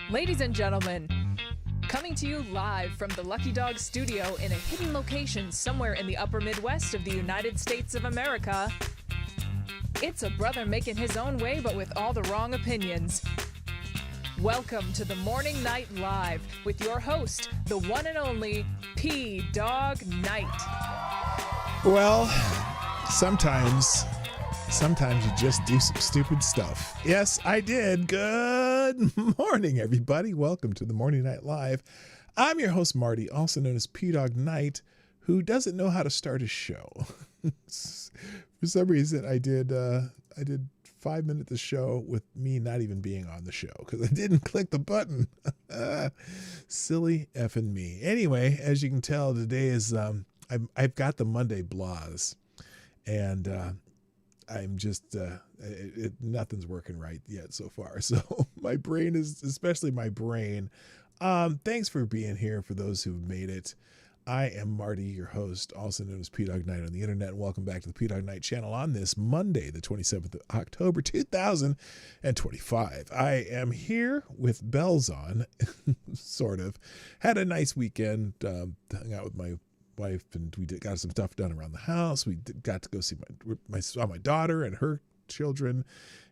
Ladies and gentlemen, coming to you live from the Lucky Dog studio in a hidden location somewhere in the upper Midwest of the United States of America, it's a brother making his own way but with all the wrong opinions. Welcome to the Morning Night Live with your host, the one and only Dawg Knight. Well, sometimes you just do some stupid stuff. Yes, I did. Good morning, everybody. Welcome to the Morning Night Live. I'm your host, Marty, also known as PDawgKnight, who doesn't know how to start a show. For some reason, I did 5 minutes of show with me not even being on the show because I didn't click the button. Silly effing me. Anyway, as you can tell, today is I've got the Monday blahs, and I'm just nothing's working right yet so far. So my brain is, especially my brain. Thanks for being here. For those who've made it, I am Marty, your host, also known as PDawgKnight on the internet. Welcome back to the Dawg Knight Channel on this Monday, the 27th of October, 2025. I am here with bells on, sort of. Had a nice weekend, hung out with my wife, and we got some stuff done around the house. We got to go see saw my daughter and her children,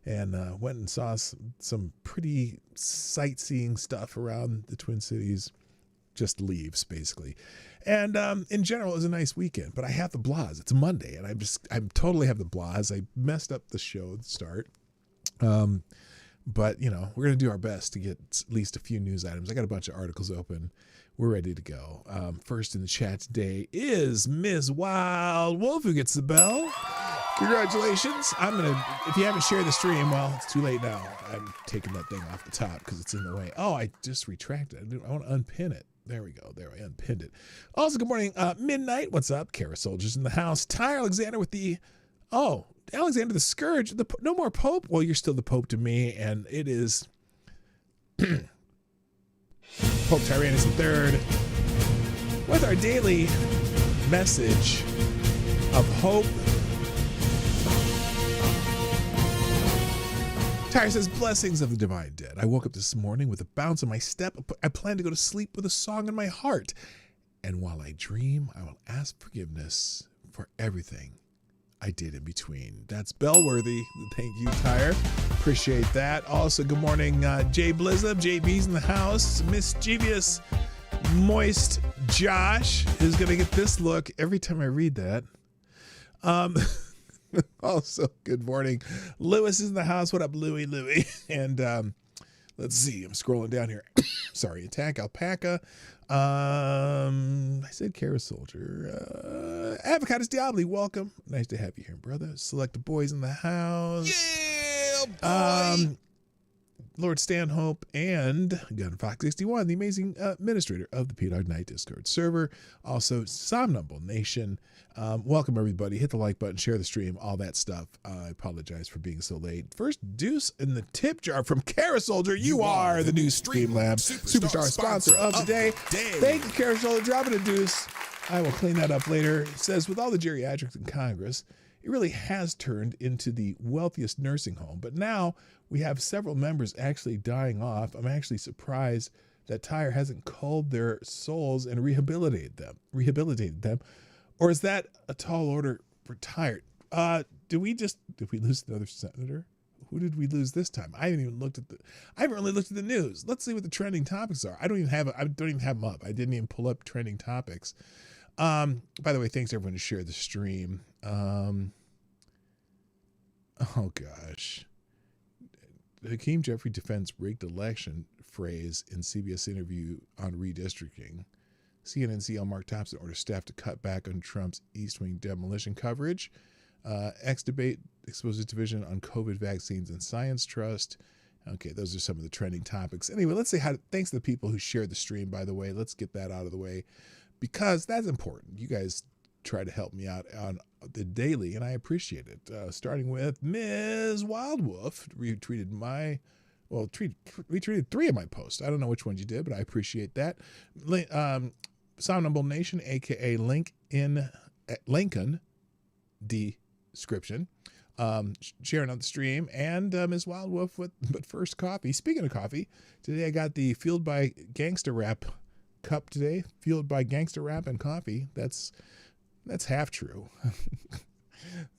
and went and saw some pretty sightseeing stuff around the Twin Cities. Just leaves, basically. And in general, it was a nice weekend, but I have the blahs. It's Monday, and I totally have the blahs. I messed up the show at the start. But, you know, we're going to do our best to get at least a few news items. I got a bunch of articles open. We're ready to go. First in the chat today is Ms. Wild Wolf, who gets the bell. Congratulations. If you haven't shared the stream, well, it's too late now. I'm taking that thing off the top because it's in the way. Oh, I just retracted it. I want to unpin it. There we go. There, I unpinned it. Also, good morning, Midnight. What's up? Kara Soldiers in the house. Ty Alexander with the... Oh, Alexander the Scourge. No more Pope? Well, you're still the Pope to me, and it is... Pope Tyrannus III with our daily message of hope. Tyre says, blessings of the divine dead. I woke up this morning with a bounce in my step. I plan to go to sleep with a song in my heart. And while I dream, I will ask forgiveness for everything I did in between. That's bellworthy. Thank you, Tyre. Appreciate that. Also, good morning, Jay Blizzard. JB's in the house. Mischievous, moist Josh is going to get this look every time I read that. Also, good morning. Lewis is in the house. What up, Louie? And let's see. I'm scrolling down here. Sorry. Attack Alpaca. I said Kara Soldier. Avocados Diabli, welcome. Nice to have you here, brother. Select the boys in the house. Yeah, boy. Lord Stanhope and Gunfox61, the amazing administrator of the PDawgKnight Discord server. Also, Somnambul Nation. Welcome, everybody. Hit the like button, share the stream, all that stuff. I apologize for being so late. First, deuce in the tip jar from Kara Soldier. You are the new Streamlabs superstar sponsor of the day. Thank you, Kara Soldier. Dropping a deuce. I will clean that up later. It says, with all the geriatrics in Congress, it really has turned into the wealthiest nursing home. But now we have several members actually dying off. I'm actually surprised that Tyre hasn't culled their souls and rehabilitated them. Or is that a tall order for Tyre? Did we lose another senator? Who did we lose this time? I haven't really looked at the news. Let's see what the trending topics are. I don't even have them up. I didn't even pull up trending topics. By the way, thanks everyone to share the stream. Oh gosh. Hakeem Jeffrey defends rigged election phrase in CBS interview on redistricting. CNN CL Mark Thompson orders staff to cut back on Trump's East Wing demolition coverage. X debate exposes division on COVID vaccines and science trust. Okay, those are some of the trending topics. Anyway, let's say thanks to the people who shared the stream, by the way. Let's get that out of the way because that's important. You guys try to help me out on the daily, and I appreciate it. Starting with Ms. Wild Wolf, retweeted three of my posts. I don't know which ones you did, but I appreciate that. Somnambul Nation, aka Lincoln description. sharing on the stream, and Ms. Wild Wolf with But First Coffee. Speaking of coffee, today I got the Fueled by Gangsta Rap cup today. Fueled by Gangsta Rap and coffee. That's half true.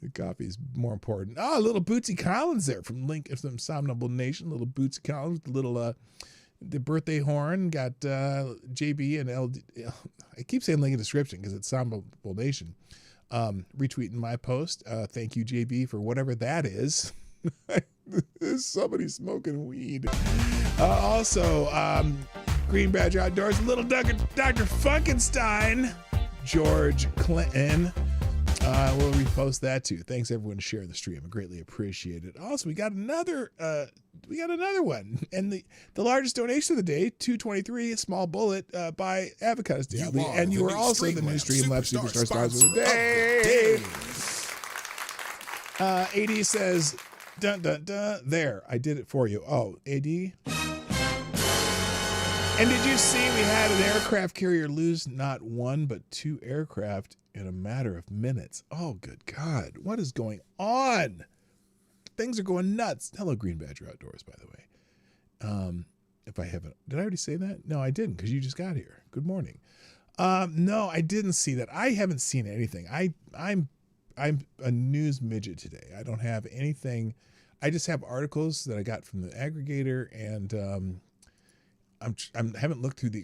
The coffee is more important. Oh, little Bootsy Collins there from Somnable Nation. Little Bootsy Collins, the birthday horn. Got JB and LD. I keep saying link in the description because it's Somnable Nation. Retweeting my post. Thank you, JB, for whatever that is. Somebody smoking weed. Also, Green Badger Outdoors, little Dr. Funkenstein, George Clinton. We'll repost that too. Thanks everyone sharing the stream. I greatly appreciate it. Also, we got another one, and the largest donation of the day, $2.23, a small bullet by Avocados Daily, and you are also the new Streamlabs Superstar Stars of the Day. AD says, dun dun dun. There, I did it for you. Oh, AD. And did you see we had an aircraft carrier lose not one but two aircraft in a matter of minutes? Oh, good God. What is going on? Things are going nuts. Hello, Green Badger Outdoors, by the way. If I haven't, did I already say that? No, I didn't, because you just got here. Good morning. No, I didn't see that. I haven't seen anything. I'm a news midget today. I don't have anything. I just have articles that I got from the aggregator, and I haven't looked through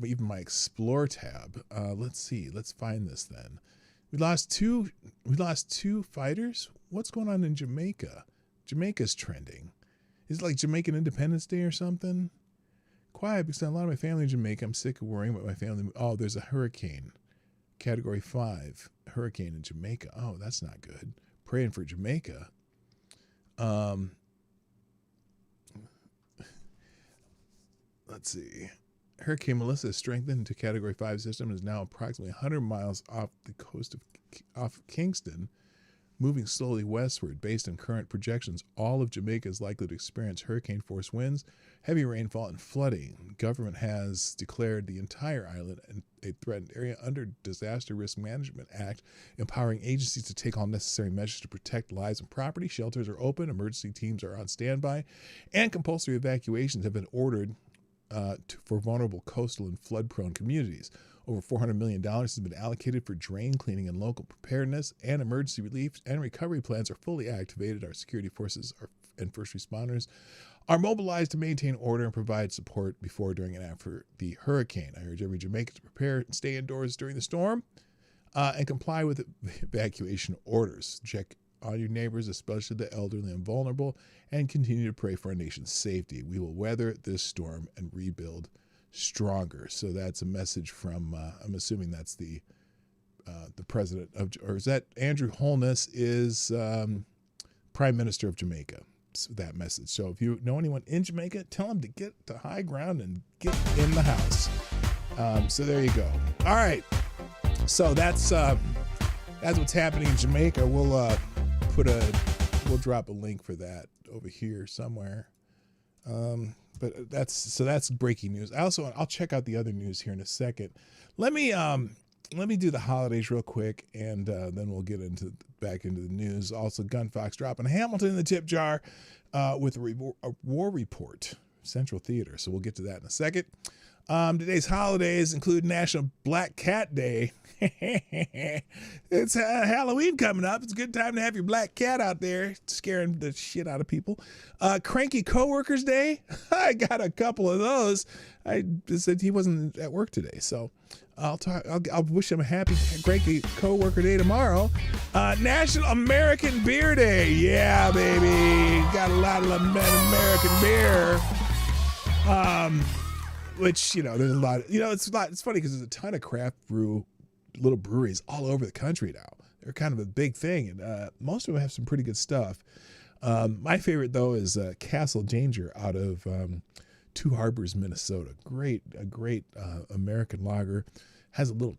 even my Explore tab. Let's see. Let's find this then. We lost two fighters. What's going on in Jamaica? Jamaica's trending. Is it like Jamaican Independence Day or something? Quiet because a lot of my family in Jamaica. I'm sick of worrying about my family. Oh, there's a hurricane. Category 5 hurricane in Jamaica. Oh, that's not good. Praying for Jamaica. Let's see. Hurricane Melissa is strengthened into Category 5 system and is now approximately 100 miles off the coast off Kingston, moving slowly westward. Based on current projections, all of Jamaica is likely to experience hurricane-force winds, heavy rainfall, and flooding. The government has declared the entire island a threatened area under Disaster Risk Management Act, empowering agencies to take all necessary measures to protect lives and property. Shelters are open, emergency teams are on standby, and compulsory evacuations have been ordered for vulnerable coastal and flood-prone communities. Over $400 million has been allocated for drain cleaning and local preparedness, and emergency relief and recovery plans are fully activated. Our security forces and first responders are mobilized to maintain order and provide support before, during, and after the hurricane. I urge every Jamaican to prepare and stay indoors during the storm and comply with evacuation orders. Check on your neighbors, especially the elderly and vulnerable, and continue to pray for our nation's safety. We will weather this storm and rebuild stronger. So that's a message from, I'm assuming that's the president of, or is that Andrew Holness is Prime Minister of Jamaica. So that message. So if you know anyone in Jamaica, tell them to get to high ground and get in the house. So there you go. All right. So that's what's happening in Jamaica. We'll drop a link for that over here somewhere. But that's breaking news. I'll check out the other news here in a second. Let me do the holidays real quick, and then we'll get back into the news. Also, Gunfox dropping Hamilton in the tip jar with a war report, Central Theater. So we'll get to that in a second. Today's holidays include National Black Cat Day. It's Halloween coming up. It's a good time to have your black cat out there scaring the shit out of people. Cranky Coworkers Day. I got a couple of those. I said he wasn't at work today, so I'll wish him a happy cranky coworker day tomorrow. National American Beer Day. Yeah, baby. Got a lot of American beer. Which, there's a lot, it's funny because there's a ton of craft little breweries all over the country now. They're kind of a big thing, and most of them have some pretty good stuff. My favorite, though, is Castle Danger out of Two Harbors, Minnesota. A great American lager. Has a little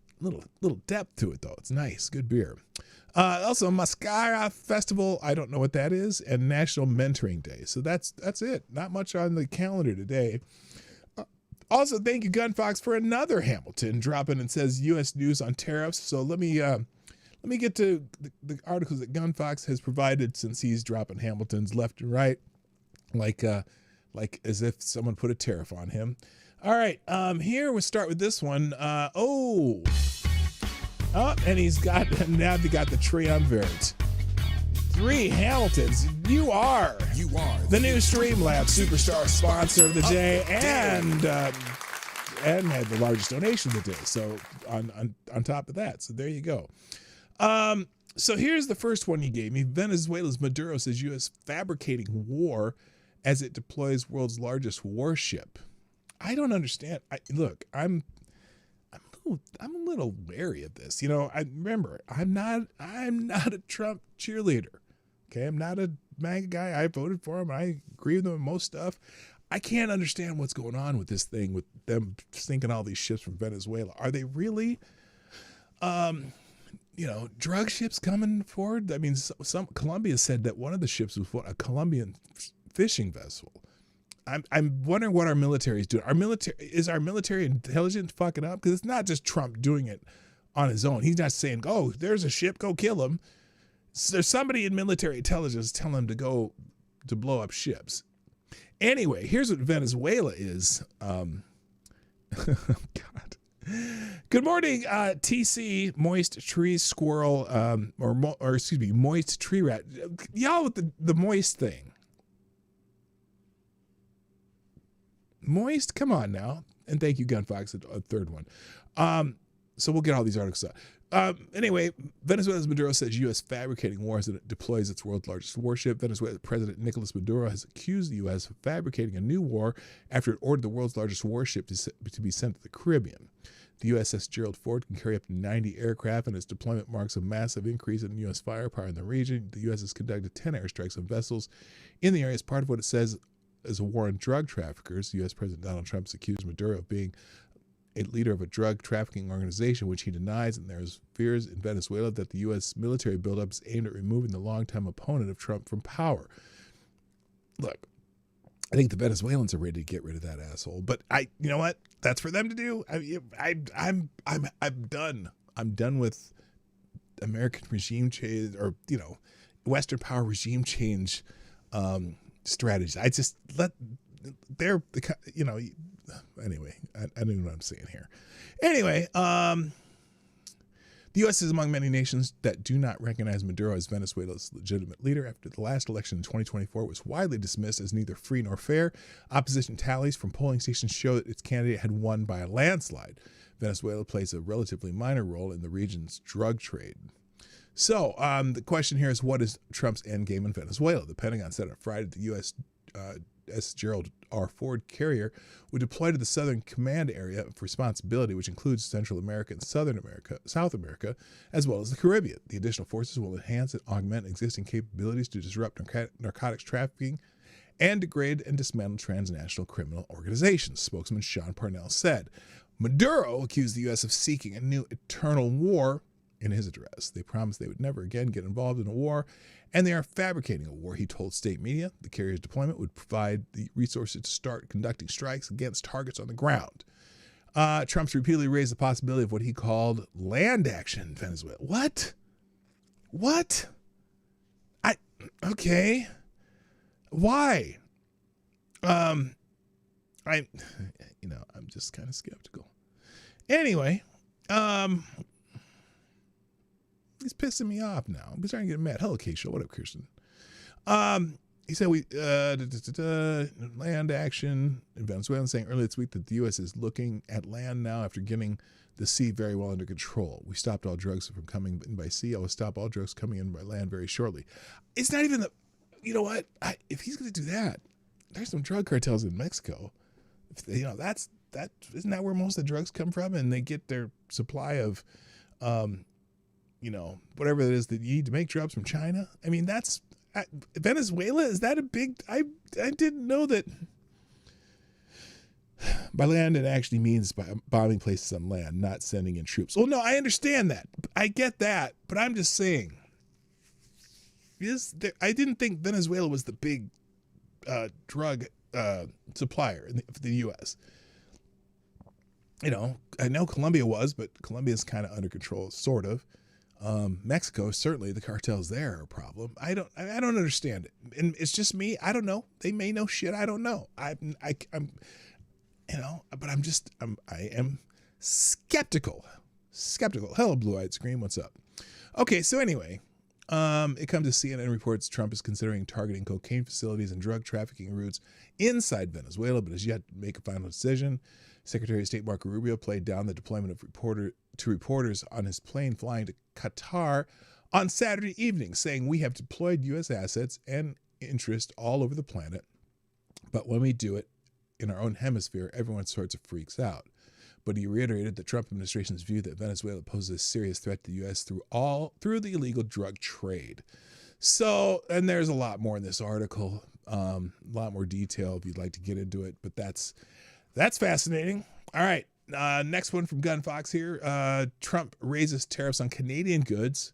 depth to it, though. It's nice, good beer. Also, Mascara Festival, I don't know what that is, and National Mentoring Day. So that's it. Not much on the calendar today. Also, thank you, Gunfox, for another Hamilton dropping and says U.S. news on tariffs. So let me Let me get to the articles that Gunfox has provided since he's dropping Hamiltons left and right, like as if someone put a tariff on him. All right, here we'll start with this one. And he's got, now they got the triumvirate. 3 Hamiltons. You are the new Streamlabs superstar sponsor of the day, and had the largest donation of the day. So on top of that, so there you go. So here's the first one you gave me. Venezuela's Maduro says U.S. fabricating war as it deploys world's largest warship. I don't understand. Look, I'm a little wary of this. You know, I'm not a Trump cheerleader. Okay, I'm not a MAGA guy. I voted for him. I agree with him on most stuff. I can't understand what's going on with this thing, with them sinking all these ships from Venezuela. Are they really, drug ships coming forward? I mean, some Colombia said that one of the ships was a Colombian fishing vessel. I'm wondering what our military is doing. Is our military intelligence fucking up? Because it's not just Trump doing it on his own. He's not saying, "Oh, there's a ship, go kill him." So there's somebody in military intelligence telling him to go to blow up ships. Anyway, here's what Venezuela is. God. Good morning, TC, moist tree squirrel, or excuse me, moist tree rat. Y'all with the moist thing. Moist, come on now. And thank you, Gunfox, a third one. So we'll get all these articles out. Anyway, Venezuela's Maduro says U.S. fabricating war as it deploys its world's largest warship. Venezuela's President Nicolas Maduro has accused the U.S. of fabricating a new war after it ordered the world's largest warship to be sent to the Caribbean. The USS Gerald Ford can carry up to 90 aircraft, and its deployment marks a massive increase in U.S. firepower in the region. The U.S. has conducted 10 airstrikes on vessels in the area as part of what it says is a war on drug traffickers. U.S. President Donald Trump has accused Maduro of being a leader of a drug trafficking organization, which he denies, and there's fears in Venezuela that the U.S. military buildup is aimed at removing the longtime opponent of Trump from power. Look, I think the Venezuelans are ready to get rid of that asshole, but you know what? That's for them to do. I'm done. I'm done with American regime change, or Western power regime change strategies. I just anyway, I don't know what I'm saying here. Anyway, the U.S. is among many nations that do not recognize Maduro as Venezuela's legitimate leader. After the last election in 2024 was widely dismissed as neither free nor fair, opposition tallies from polling stations show that its candidate had won by a landslide. Venezuela plays a relatively minor role in the region's drug trade. So the question here is, what is Trump's endgame in Venezuela? The Pentagon said on Friday the U.S. Gerald R. Ford carrier would deploy to the Southern Command area of responsibility, which includes Central America and South America, as well as the Caribbean. The additional forces will enhance and augment existing capabilities to disrupt narcotics trafficking and degrade and dismantle transnational criminal organizations, spokesman Sean Parnell said. Maduro accused the U.S. of seeking a new eternal war in his address. They promised they would never again get involved in a war, and they are fabricating a war, he told state media. The carrier's deployment would provide the resources to start conducting strikes against targets on the ground. Trump's repeatedly raised the possibility of what he called land action in Venezuela. What? Okay. Why? I'm just kind of skeptical. Anyway, he's pissing me off now. I'm trying to get him mad. Hello, Keisha. What up, Kirsten? He said land action in Venezuela, saying earlier this week that the U.S. is looking at land now after getting the sea very well under control. We stopped all drugs from coming in by sea. I will stop all drugs coming in by land very shortly. It's not even you know what? If he's going to do that, there's some drug cartels in Mexico. Isn't that where most of the drugs come from? And they get their supply of, whatever it is that you need to make drugs from China. I mean, that's Venezuela. Is that a big? I didn't know that. By land, it actually means by bombing places on land, not sending in troops. Well, no, I understand that. I get that, but I'm just saying. I didn't think Venezuela was the big drug supplier for the U.S. I know Colombia was, but Colombia's kind of under control, sort of. Mexico, certainly the cartels there are a problem. I don't understand it. And it's just me. I don't know. They may know shit I don't know. I'm but I am skeptical. Hello, Blue-Eyed Scream. What's up? Okay, so anyway, it comes to CNN reports Trump is considering targeting cocaine facilities and drug trafficking routes inside Venezuela, but has yet to make a final decision. Secretary of State Marco Rubio played down the deployment of reporters on his plane flying to Qatar on Saturday evening, saying we have deployed U.S. assets and interest all over the planet, but when we do it in our own hemisphere, everyone sorts of freaks out. But he reiterated the Trump administration's view that Venezuela poses a serious threat to the U.S. through the illegal drug trade. So, and there's a lot more in this article, a lot more detail if you'd like to get into it, but that's fascinating. All right, next one from Gun Fox here. Trump raises tariffs on Canadian goods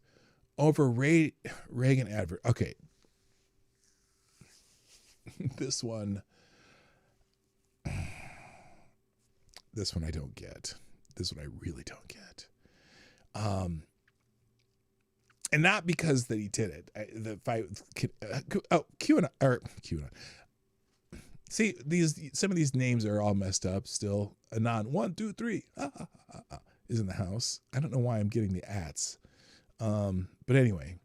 over Reagan advert. Okay, this one I don't get. This one I really don't get. And not because that he did it. QAnon. See, some of these names are all messed up still. Anon 1, 2, 3 is in the house. I don't know why I'm getting the ats. But anyway.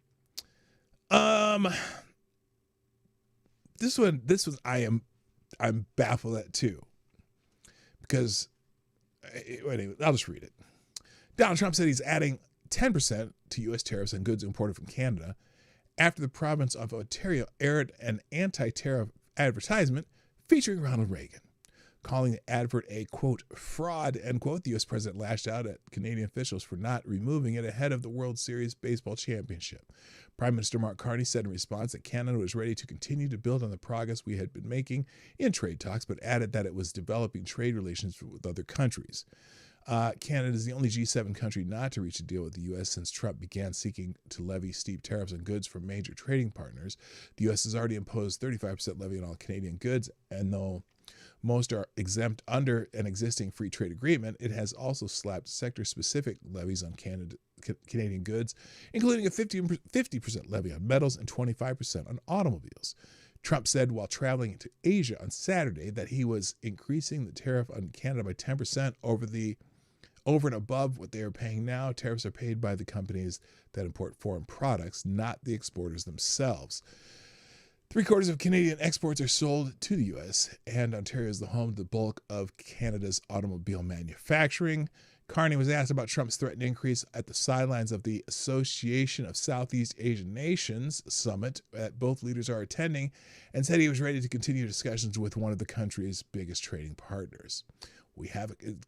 This one I'm baffled at too. Because anyway, I'll just read it. Donald Trump said he's adding 10% to U.S. tariffs on goods imported from Canada after the province of Ontario aired an anti-tariff advertisement featuring Ronald Reagan. Calling the advert a, quote, fraud, end quote, the U.S. president lashed out at Canadian officials for not removing it ahead of the World Series baseball championship. Prime Minister Mark Carney said in response that Canada was ready to continue to build on the progress we had been making in trade talks, but added that it was developing trade relations with other countries. Canada is the only G7 country not to reach a deal with the U.S. since Trump began seeking to levy steep tariffs on goods from major trading partners. The U.S. has already imposed 35% levy on all Canadian goods, and though most are exempt under an existing free trade agreement, it has also slapped sector-specific levies on Canadian goods, including a 50% levy on metals and 25% on automobiles. Trump said while traveling to Asia on Saturday that he was increasing the tariff on Canada by 10% over and above what they are paying now. Tariffs are paid by the companies that import foreign products, not the exporters themselves. 3/4 of Canadian exports are sold to the U.S., and Ontario is the home to the bulk of Canada's automobile manufacturing. Carney was asked about Trump's threatened increase at the sidelines of the Association of Southeast Asian Nations summit that both leaders are attending, and said he was ready to continue discussions with one of the country's biggest trading partners.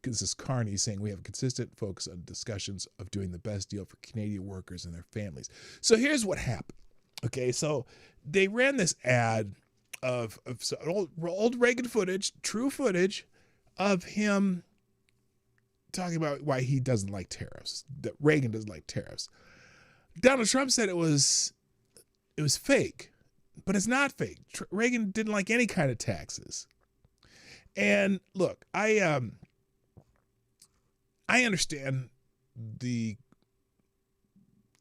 This is Carney saying we have a consistent focus on discussions of doing the best deal for Canadian workers and their families. So here's what happened. Okay, so they ran this ad of old Reagan footage, true footage of him talking about why he doesn't like tariffs, that Reagan doesn't like tariffs. Donald Trump said it was fake, but it's not fake. Reagan didn't like any kind of taxes. And look, I understand the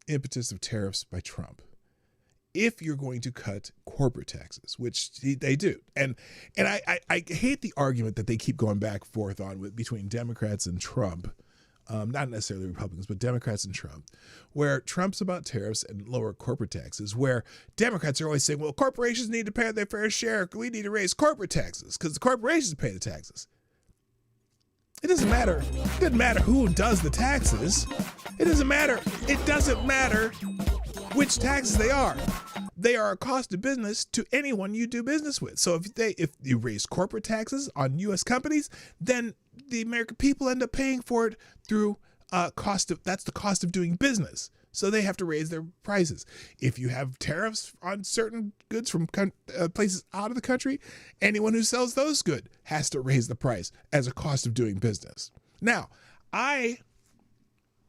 impetus of tariffs by Trump. If you're going to cut corporate taxes, which they do. And I hate the argument that they keep going back and forth on between Democrats and Trump, not necessarily Republicans, but Democrats and Trump, where Trump's about tariffs and lower corporate taxes, where Democrats are always saying, well, corporations need to pay their fair share. We need to raise corporate taxes because the corporations pay the taxes. It doesn't matter. It doesn't matter who does the taxes. It doesn't matter. It doesn't matter which taxes they are. They are a cost of business to anyone you do business with. So if you raise corporate taxes on U.S. companies, then the American people end up paying for it through that's the cost of doing business. So they have to raise their prices. If you have tariffs on certain goods from places out of the country, anyone who sells those goods has to raise the price as a cost of doing business. Now, I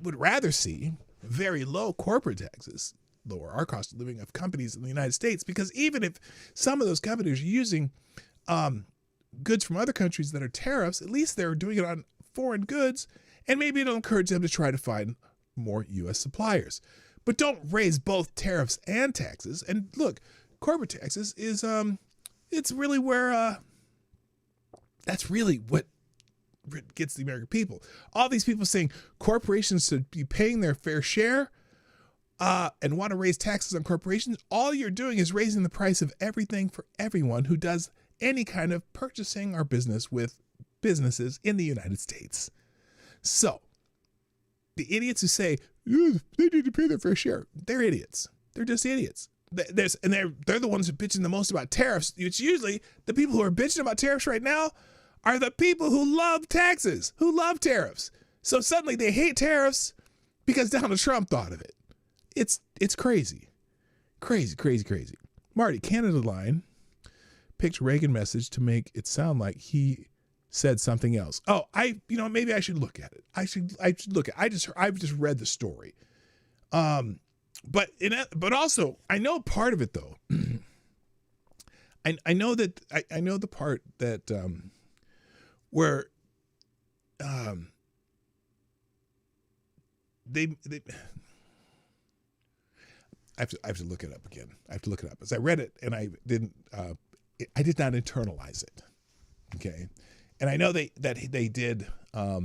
would rather see very low corporate taxes, lower our cost of living of companies in the United States, because even if some of those companies are using goods from other countries that are tariffs, at least they're doing it on foreign goods, and maybe it'll encourage them to try to find more U.S. suppliers. But don't raise both tariffs and taxes. And look, corporate taxes is it's really where that's really what gets the American people. All these people saying corporations should be paying their fair share and want to raise taxes on corporations. All you're doing is raising the price of everything for everyone who does any kind of purchasing or business with businesses in the United States. So the idiots who say they need to pay their fair share, they're idiots. They're just idiots. They're the ones who are bitching the most about tariffs. It's usually the people who are bitching about tariffs right now are the people who love taxes, who love tariffs. So suddenly they hate tariffs because Donald Trump thought of it. It's crazy. Crazy. Marty, Canada Line picked Reagan message to make it sound like he said something else. Oh, maybe I should look at it. I should look at it. I've just read the story. But also I know part of it though. I know the part that where they I have to look it up again. I have to look it up. As I read it and I did not internalize it. Okay. And I know that they did, I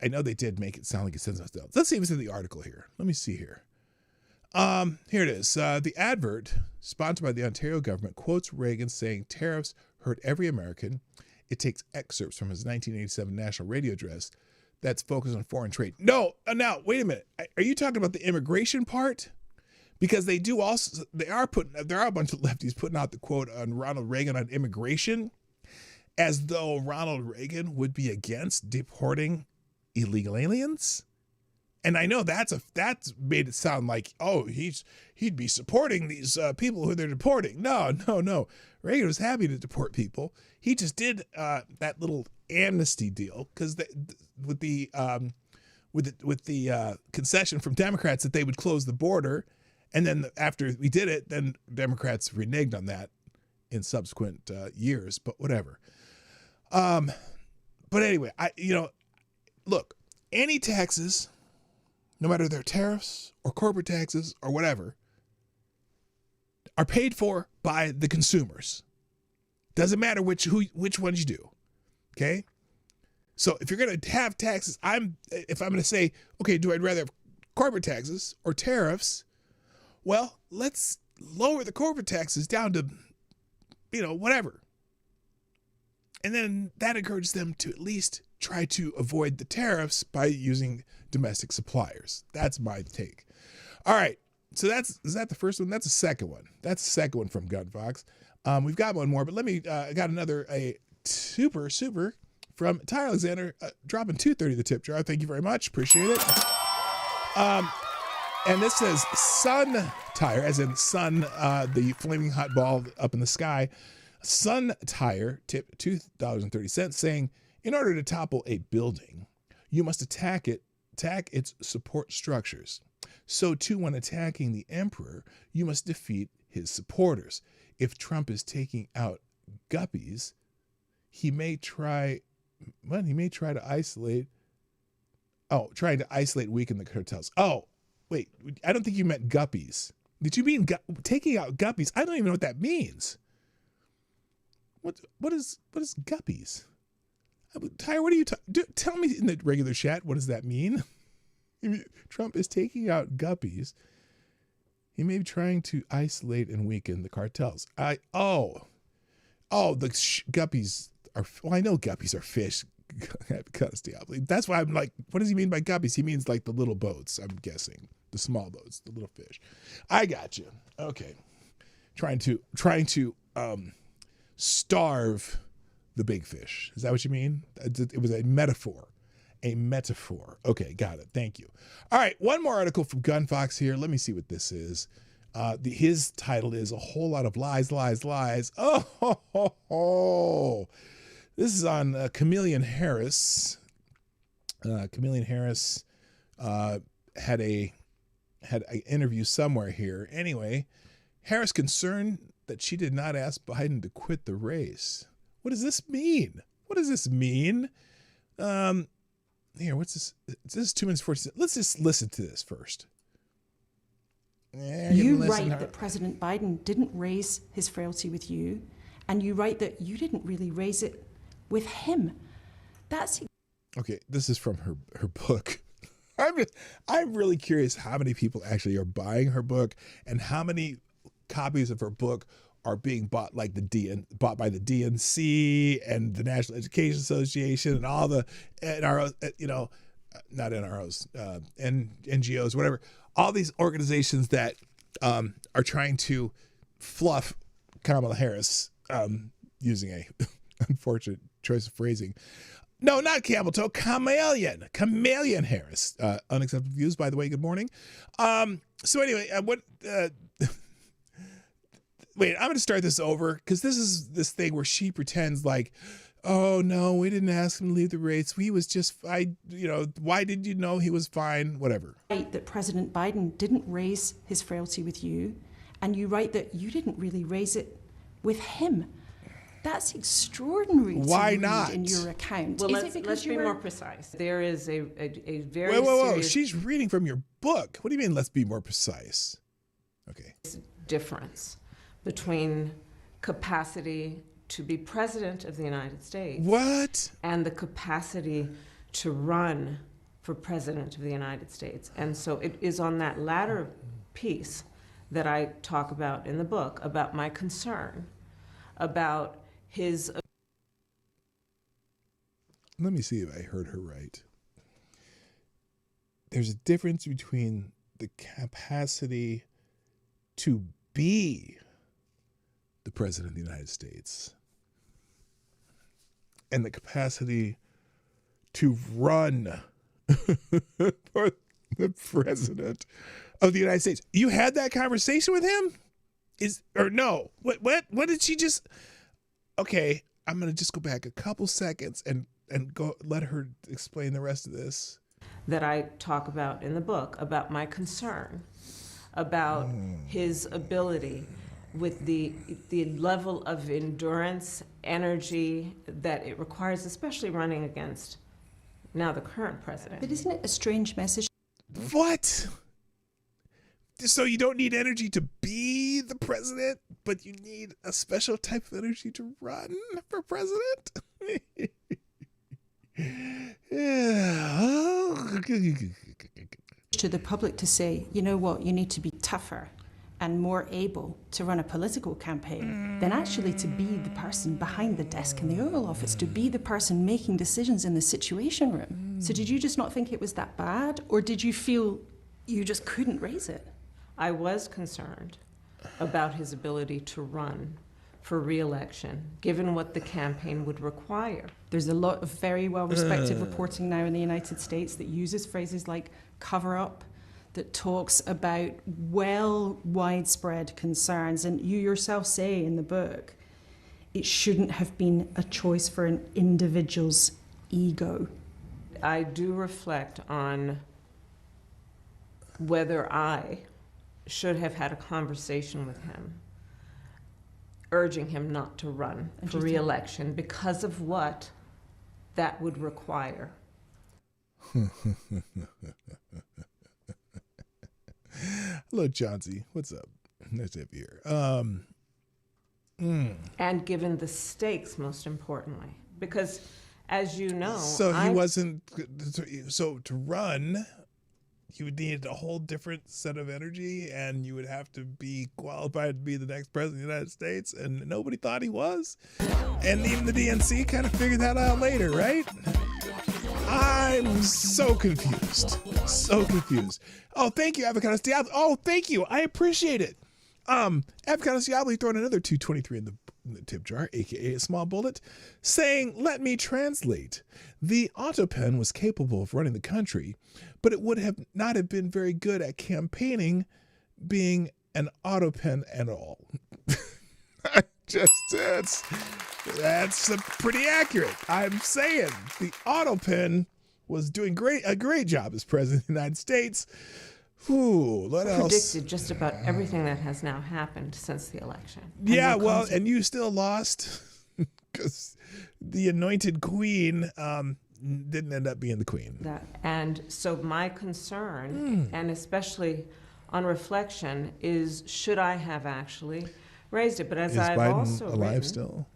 know they did make it sound like it says something else. Let's see what's in the article here. Let me see here. Here it is. The advert, sponsored by the Ontario government, quotes Reagan saying tariffs hurt every American. It takes excerpts from his 1987 national radio address that's focused on foreign trade. No, now, wait a minute. Are you talking about the immigration part? Because there are a bunch of lefties putting out the quote on Ronald Reagan on immigration as though Ronald Reagan would be against deporting illegal aliens. And I know that's made it sound like, oh, he'd be supporting these people who they're deporting. No. Reagan was happy to deport people. He just did that little amnesty deal because with the concession from Democrats that they would close the border, and then after we did it, then Democrats reneged on that in subsequent years. But whatever. But anyway, look, any taxes, no matter they're tariffs or corporate taxes or whatever, are paid for by the consumers. Doesn't matter which ones you do. Okay? So if you're going to have taxes, if I'm going to say, okay, do I rather have corporate taxes or tariffs? Well, let's lower the corporate taxes down to, whatever. And then that encourages them to at least try to avoid the tariffs by using domestic suppliers. That's my take. All right. So is that the first one? That's the second one. That's the second one from GunFox. We've got one more, but I got a super from Ty Alexander, dropping $2.30 the tip jar. Thank you very much. Appreciate it. And this says Sun Tire, as in sun, the flaming hot ball up in the sky. Sun Tire tipped $2.30, saying, in order to topple a building, you must attack its support structures. So too, when attacking the emperor, you must defeat his supporters. If Trump is taking out guppies, he may try to isolate. Oh, trying to isolate and weaken the cartels. Oh, wait, I don't think you meant guppies. Did you mean taking out guppies? I don't even know what that means. What is guppies? Tyre, what are you tell me in the regular chat, what does that mean? Trump is taking out guppies. He may be trying to isolate and weaken the cartels. The guppies are, well, I know guppies are fish. That's why I'm like, what does he mean by guppies? He means like the little boats, I'm guessing. The small boats, the little fish. I got you. Okay. Trying to starve the big fish. Is that what you mean? It was a metaphor. A metaphor. Okay, got it. Thank you. All right, one more article from GunFox here. Let me see what this is. His title is A Whole Lot of Lies, Lies, Lies. Oh. This is on Chameleon Harris. Chameleon Harris had an interview somewhere here. Anyway, Harris concerned that she did not ask Biden to quit the race. What does this mean? Here, what's this? This is 2 minutes 40. Let's just listen to this first. You write that President Biden didn't raise his frailty with you, and you write that you didn't really raise it with him. That's okay. This is from her book. I'm really curious how many people actually are buying her book and how many copies of her book are being bought, like bought by the DNC and the National Education Association and all the NROs, not NROs, and NGOs, whatever. All these organizations that are trying to fluff Kamala Harris, using a unfortunate choice of phrasing. No, not camel toe, chameleon Harris. Unacceptable views, by the way. Good morning. So anyway, wait, I'm going to start this over because this is this thing where she pretends like, oh no, we didn't ask him to leave the race. He was just, why did you know he was fine? Whatever. Right, that President Biden didn't raise his frailty with you, and you write that you didn't really raise it with him. That's extraordinary. Why to not? read in your account? Well, Is let's be more precise. There is a very Whoa. serious She's reading from your book. What do you mean, let's be more precise? Okay. difference between capacity to be president of the United States What? and the capacity to run for president of the United States. And so it is on that latter piece that I talk about in the book, about my concern about his. Let me see if I heard her right. There's a difference between the capacity to be the president of the United States and the capacity to run for the president of the United States. You had that conversation with him? No? What did she just? Okay, I'm gonna just go back a couple seconds and go let her explain the rest of this. That I talk about in the book, about my concern about his ability with the level of endurance, energy that it requires, especially running against now the current president. But isn't it a strange message? What? So you don't need energy to be the president, but you need a special type of energy to run for president? To the public to say, you know what, you need to be tougher and more able to run a political campaign than actually to be the person behind the desk in the Oval Office, to be the person making decisions in the Situation Room. So did you just not think it was that bad, or did you feel you just couldn't raise it? I was concerned about his ability to run for re-election, given what the campaign would require. There's a lot of very well-respected reporting now in the United States that uses phrases like cover-up, that talks about widespread concerns. And you yourself say in the book, it shouldn't have been a choice for an individual's ego. I do reflect on whether I should have had a conversation with him, urging him not to run for re-election because of what that would require. Hello, Chauncey. What's up? Nice to have you here. And given the stakes, most importantly, because as you know, So he wasn't. So to run, you would need a whole different set of energy, and you would have to be qualified to be the next president of the United States. And nobody thought he was. And even the DNC kind of figured that out later, right? I'm so confused. So confused. Oh, thank you, Avocados Diablo. Oh, thank you. I appreciate it. Avocados Diablo throwing another 223 in the tip jar, aka a small bullet, saying, let me translate. The autopen was capable of running the country, but it would not have been very good at campaigning, being an autopen at all. That's pretty accurate. I'm saying the autopen was doing a great job as president of the United States. What else? Predicted just about everything that has now happened since the election. Yeah, and you still lost because the anointed queen, didn't end up being the queen. And so my concern, and especially on reflection, is should I have actually raised it? But as I've Biden also alive written, still?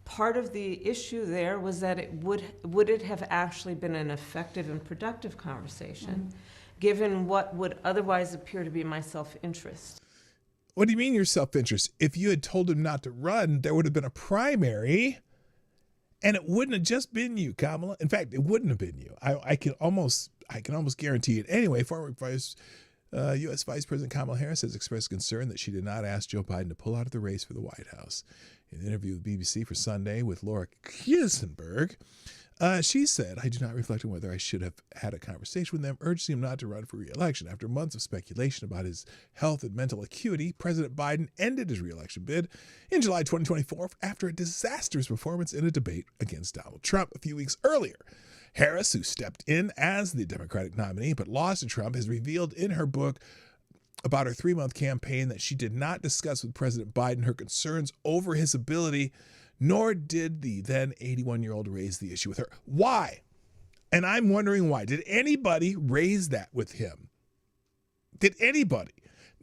Part of the issue there was that would it have actually been an effective and productive conversation, given what would otherwise appear to be my self-interest? What do you mean your self-interest? If you had told him not to run, there would have been a primary, and it wouldn't have just been you, Kamala. In fact, it wouldn't have been you. I can almost guarantee it. Anyway, former U.S. Vice President Kamala Harris has expressed concern that she did not ask Joe Biden to pull out of the race for the White House. In an interview with BBC for Sunday with Laura Kiessenberg, she said, "I do not reflect on whether I should have had a conversation with them, urging him not to run for re-election. After months of speculation about his health and mental acuity, President Biden ended his re-election bid in July 2024 after a disastrous performance in a debate against Donald Trump a few weeks earlier. Harris, who stepped in as the Democratic nominee but lost to Trump, has revealed in her book about her 3-month campaign that she did not discuss with President Biden her concerns over his ability, nor did the then 81-year-old raise the issue with her." Why? And I'm wondering why. Did anybody raise that with him? Did anybody?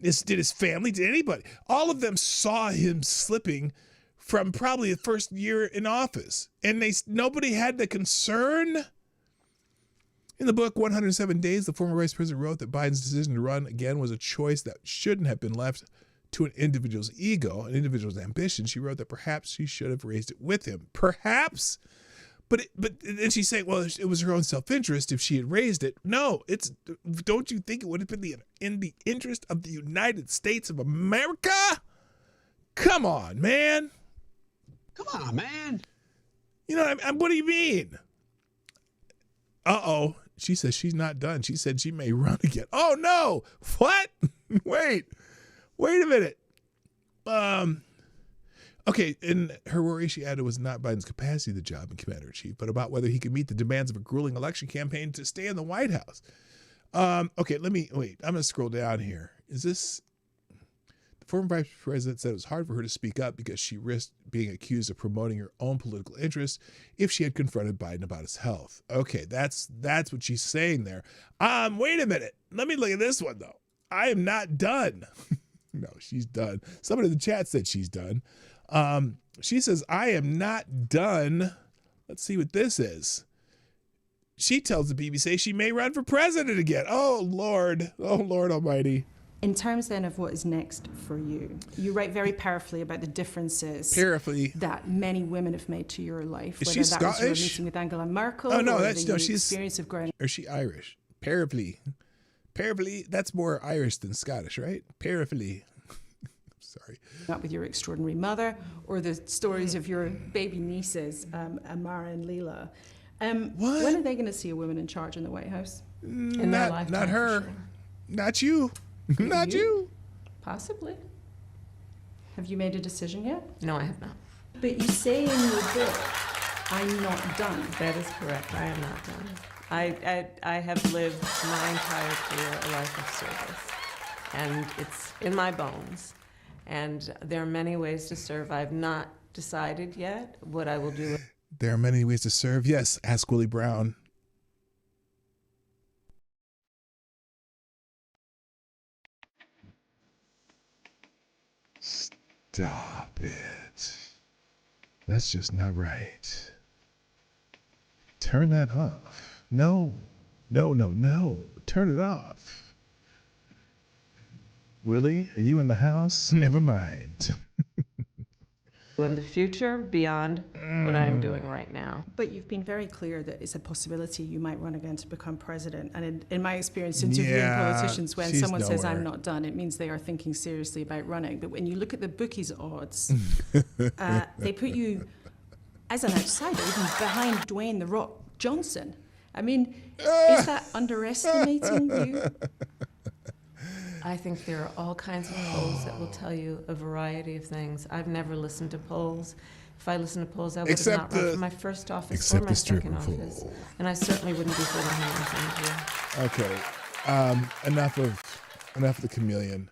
Did his family? Did anybody? All of them saw him slipping from probably the first year in office, and nobody had the concern. In the book, 107 Days, the former vice president wrote that Biden's decision to run again was a choice that shouldn't have been left to an individual's ego, an individual's ambition. She wrote that perhaps she should have raised it with him. Perhaps? But then she's saying, well, it was her own self-interest if she had raised it. No, don't you think it would have been in the interest of the United States of America? Come on, man. Come on, man. You know, what do you mean? Uh-oh. She says she's not done. She said she may run again. Oh, no. What? Wait a minute. Okay, in her worry, she added, was not Biden's capacity of the job and commander-in-chief, but about whether he could meet the demands of a grueling election campaign to stay in the White House. Okay, I'm going to scroll down here. Is this... The former vice president said it was hard for her to speak up because she risked being accused of promoting her own political interests if she had confronted Biden about his health. Okay, that's what she's saying there. Wait a minute. Let me look at this one, though. I am not done. No, she's done. Somebody in the chat said she's done. She says, I am not done. Let's see what this is. She tells the BBC she may run for president again. Oh, Lord. Oh, Lord almighty. In terms then of what is next for you, you write very powerfully about the differences that many women have made to your life. Is whether she that was your Scottish? meeting with Angela Merkel she's experience of growing. Or is she Irish? Paraply, that's more Irish than Scottish, right? Paraply. Sorry. Not with your extraordinary mother, or the stories of your baby nieces, Amara and Leela. What? When are they going to see a woman in charge in the White House? In their lifetime, not her. for sure. Not you. Not you. Possibly. Have you made a decision yet? No, I have not. But you say in your book, I'm not done. That is correct. I am not done. I have lived my entire career a life of service, and it's in my bones. And there are many ways to serve. I've not decided yet what I will do. There are many ways to serve. Yes, ask Willie Brown. Stop it. That's just not right. Turn that off. No. Turn it off. Willie, are you in the house? Never mind. In the future, beyond what I'm doing right now. But you've been very clear that it's a possibility you might run again to become president. And in my experience interviewing politicians, when someone says I'm not done, it means they are thinking seriously about running. But when you look at the bookies' odds, they put you as an outsider, even behind Dwayne "The Rock" Johnson. I mean, is that underestimating you? I think there are all kinds of polls that will tell you a variety of things. I've never listened to polls. If I listened to polls, I would have not run for my first office or my second office. And I certainly wouldn't be sitting here in front of you. Okay. Enough of the chameleon.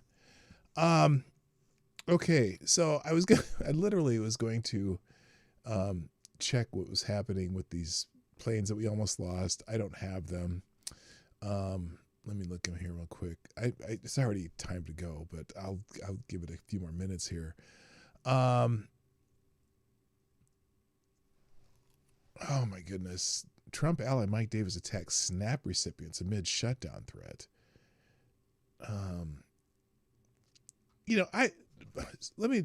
Okay, so I literally was going to check what was happening with these planes that we almost lost. I don't have them. Let me look in here real quick. It's already time to go, but I'll give it a few more minutes here. Oh my goodness. Trump ally Mike Davis attacks SNAP recipients amid shutdown threat. Let me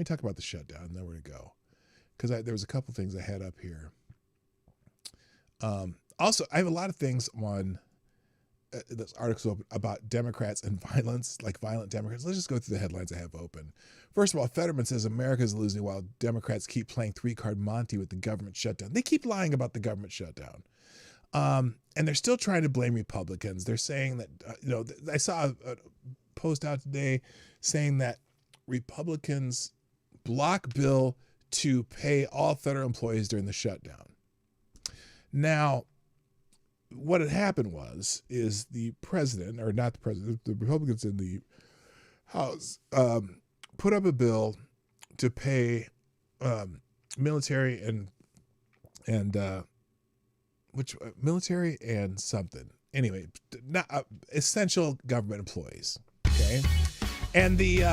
talk about the shutdown and then we're gonna go. Because there was a couple things I had up here. Also, I have a lot of things on this article about Democrats and violence, like violent Democrats. Let's just go through the headlines I have open. First of all, Fetterman says America is losing while Democrats keep playing three-card Monty with the government shutdown. They keep lying about the government shutdown. And they're still trying to blame Republicans. They're saying that, I saw a post out today saying that Republicans block bill to pay all federal employees during the shutdown. Now, what had happened is the president, or not the president, the Republicans in the House put up a bill to pay military and military and something. Anyway, not essential government employees. Okay, and the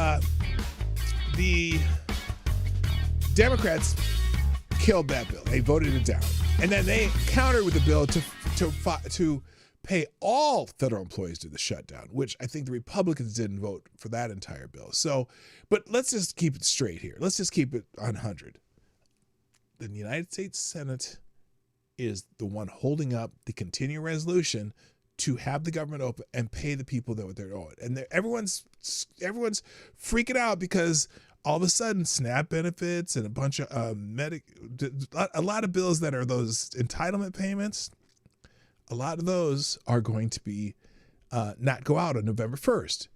Democrats killed that bill. They voted it down, and then they countered with a bill to pay all federal employees to the shutdown, which I think the Republicans didn't vote for that entire bill. So, but let's just keep it straight here. Let's just keep it on 100. The United States Senate is the one holding up the continuing resolution to have the government open and pay the people that they're owed. And everyone's freaking out because all of a sudden SNAP benefits and a bunch of a lot of bills that are those entitlement payments, a lot of those are going to be not go out on November 1st.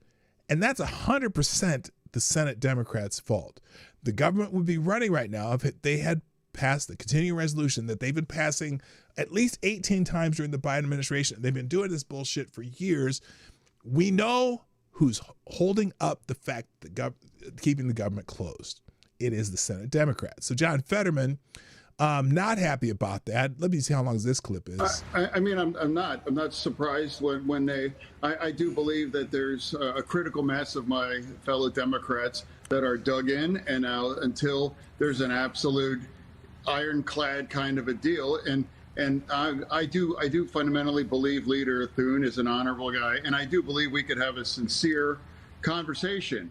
And that's 100% the Senate Democrats' fault. The government would be running right now if they had passed the continuing resolution that they've been passing at least 18 times during the Biden administration. They've been doing this bullshit for years. We know who's holding up the fact that keeping the government closed. It is the Senate Democrats. So John Fetterman, not happy about that. Let me see how long this clip is. I'm not surprised when I do believe that there's a critical mass of my fellow Democrats that are dug in and out until there's an absolute ironclad kind of a deal. And I do fundamentally believe Leader Thune is an honorable guy, and I do believe we could have a sincere conversation,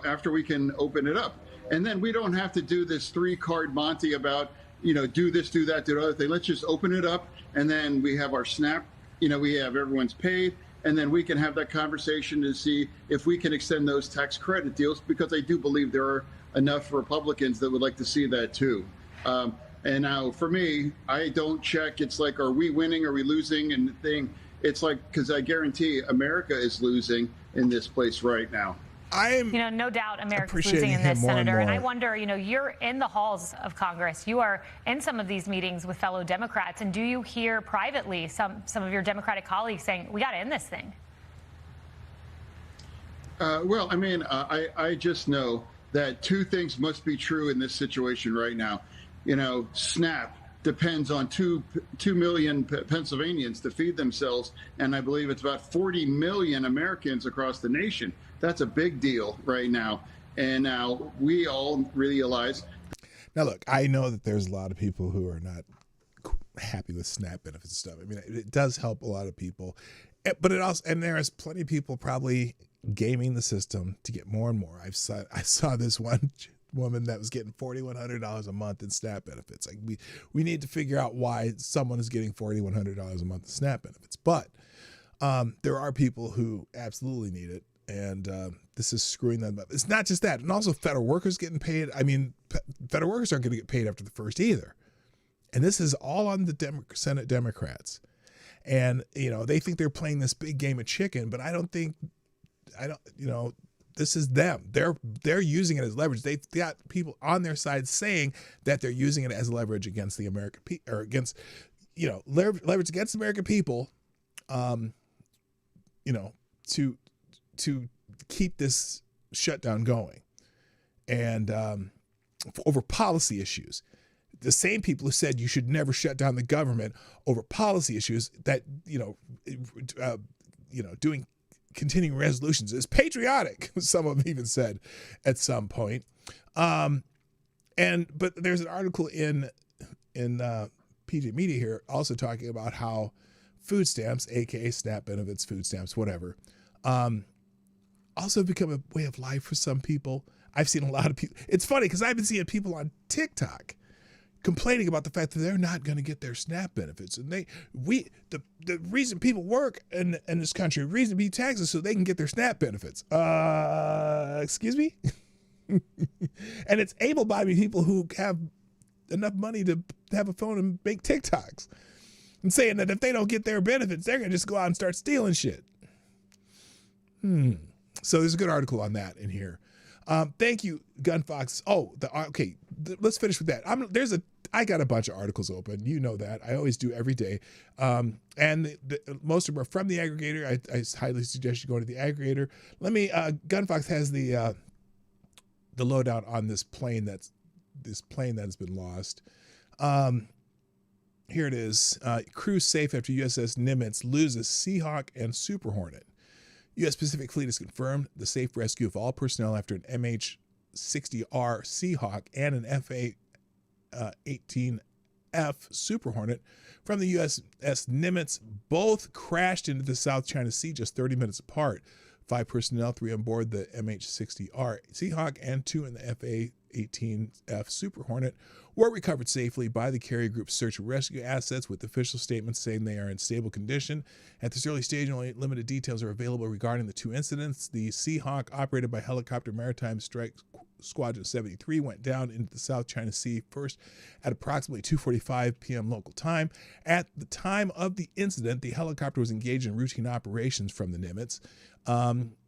after we can open it up. And then we don't have to do this three-card Monty about, do this, do that, do the other thing. Let's just open it up, and then we have our SNAP, we have everyone's paid, and then we can have that conversation to see if we can extend those tax credit deals, because I do believe there are enough Republicans that would like to see that too. And now for me, I don't check. It's like, are we winning? Are we losing? And the thing, it's like, because I guarantee America is losing in this place right now. No doubt America's losing in this, Senator. And I wonder, you're in the halls of Congress. You are in some of these meetings with fellow Democrats. And do you hear privately some of your Democratic colleagues saying, we got to end this thing? I just know that two things must be true in this situation right now. SNAP depends on 2 million Pennsylvanians to feed themselves, and I believe it's about 40 million Americans across the nation. That's a big deal right now, and now we all realize. Now, look, I know that there's a lot of people who are not happy with SNAP benefits and stuff. I mean, it does help a lot of people, but it also, and there is plenty of people probably gaming the system to get more and more. I saw this one woman that was getting $4,100 a month in SNAP benefits. Like we need to figure out why someone is getting $4,100 a month in SNAP benefits. But there are people who absolutely need it, and this is screwing them up. It's not just that, and also federal workers getting paid. I mean, federal workers aren't going to get paid after the first either, and this is all on the Senate Democrats. And they think they're playing this big game of chicken, but I don't. This is them. They're using it as leverage. They've got people on their side saying that they're using it as leverage against the American people, or against, leverage against the American people, to keep this shutdown going, and over policy issues. the same people who said you should never shut down the government over policy issues, that, doing continuing resolutions is patriotic. Some of them even said at some point. But there's an article in PJ Media here also talking about how food stamps, aka SNAP benefits, food stamps, whatever, also become a way of life for some people. I've seen a lot of people. It's funny because I've been seeing people on TikTok complaining about the fact that they're not going to get their SNAP benefits, and the reason people work in this country, the reason to be taxes, so they can get their SNAP benefits. Excuse me. And it's able-bodied people who have enough money to have a phone and make TikToks, and saying that if they don't get their benefits, they're going to just go out and start stealing shit. So there's a good article on that in here. Thank you, Gunfox. Oh, let's finish with that. I got a bunch of articles open. You know that. I always do every day. And most of them are from the aggregator. I highly suggest you go to the aggregator. Gunfox has the lowdown on this plane that has been lost. Here it is. Crew safe after USS Nimitz loses Seahawk and Super Hornet. U.S. Pacific Fleet has confirmed the safe rescue of all personnel after an MH-60R Seahawk and an FA-18F Super Hornet from the USS Nimitz both crashed into the South China Sea just 30 minutes apart. 5 personnel, 3 on board the MH-60R Seahawk and 2 in the FA-18F Super Hornet, were recovered safely by the carrier group's search and rescue assets, with official statements saying they are in stable condition. At this early stage, only limited details are available regarding the 2 incidents. The Seahawk, operated by Helicopter Maritime Strike Squadron 73, went down into the South China Sea first at approximately 2:45 p.m. local time. At the time of the incident, the helicopter was engaged in routine operations from the Nimitz,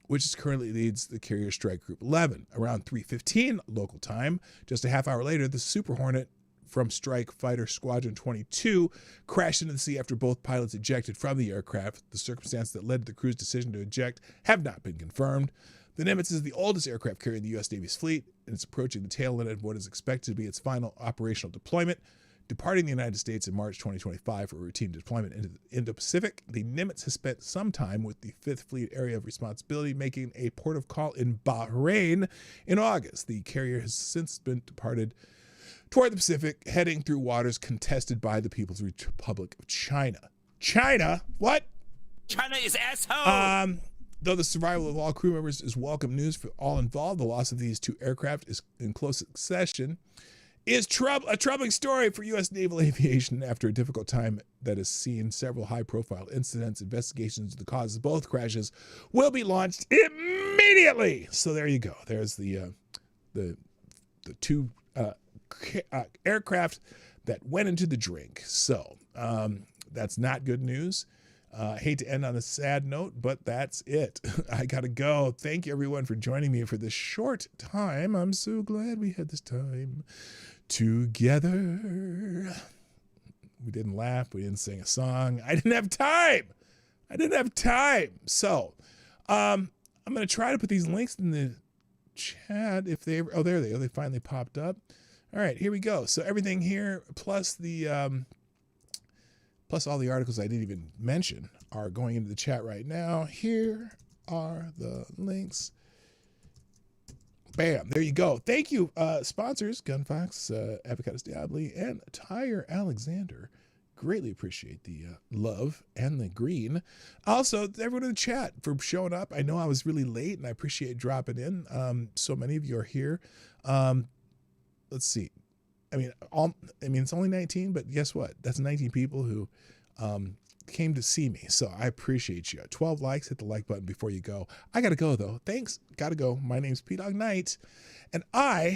which currently leads the carrier strike group 11. Around 3:15 local time, just a half hour later, the Super Hornet from Strike Fighter Squadron 22 crashed into the sea after both pilots ejected from the aircraft. The circumstances that led to the crew's decision to eject have not been confirmed. The Nimitz is the oldest aircraft carrier in the U.S. Navy's fleet, and it's approaching the tail end of what is expected to be its final operational deployment. Departing the United States in March 2025 for routine deployment into the Indo-Pacific, the Nimitz has spent some time with the 5th Fleet Area of Responsibility, making a port of call in Bahrain in August. The carrier has since been departed toward the Pacific, heading through waters contested by the People's Republic of China. China? What? China is asshole! Though the survival of all crew members is welcome news for all involved, the loss of these 2 aircraft is in close succession is a troubling story for U.S. naval aviation after a difficult time that has seen several high-profile incidents. Investigations of the causes of both crashes will be launched immediately. So there you go. There's the 2 aircraft that went into the drink. So that's not good news. I hate to end on a sad note, but that's it. I gotta go. Thank you, everyone, for joining me for this short time. I'm so glad we had this time together. We didn't laugh. We didn't sing a song. I didn't have time. So I'm going to try to put these links in the chat if they... Oh, there they go. They finally popped up. All right, here we go. So everything here, plus all the articles I didn't even mention, are going into the chat right now. Here are the links. Bam, there you go. Thank you, sponsors, Gunfox, Avocados Diabli, and Tyre Alexander. Greatly appreciate the love and the green. Also, everyone in the chat for showing up. I know I was really late, and I appreciate dropping in. So many of you are here. Let's see. I mean, it's only 19, but guess what? That's 19 people who came to see me. So I appreciate you. 12 likes. Hit the like button before you go. I got to go, though. Thanks. Got to go. My name's PDawgKnight, and I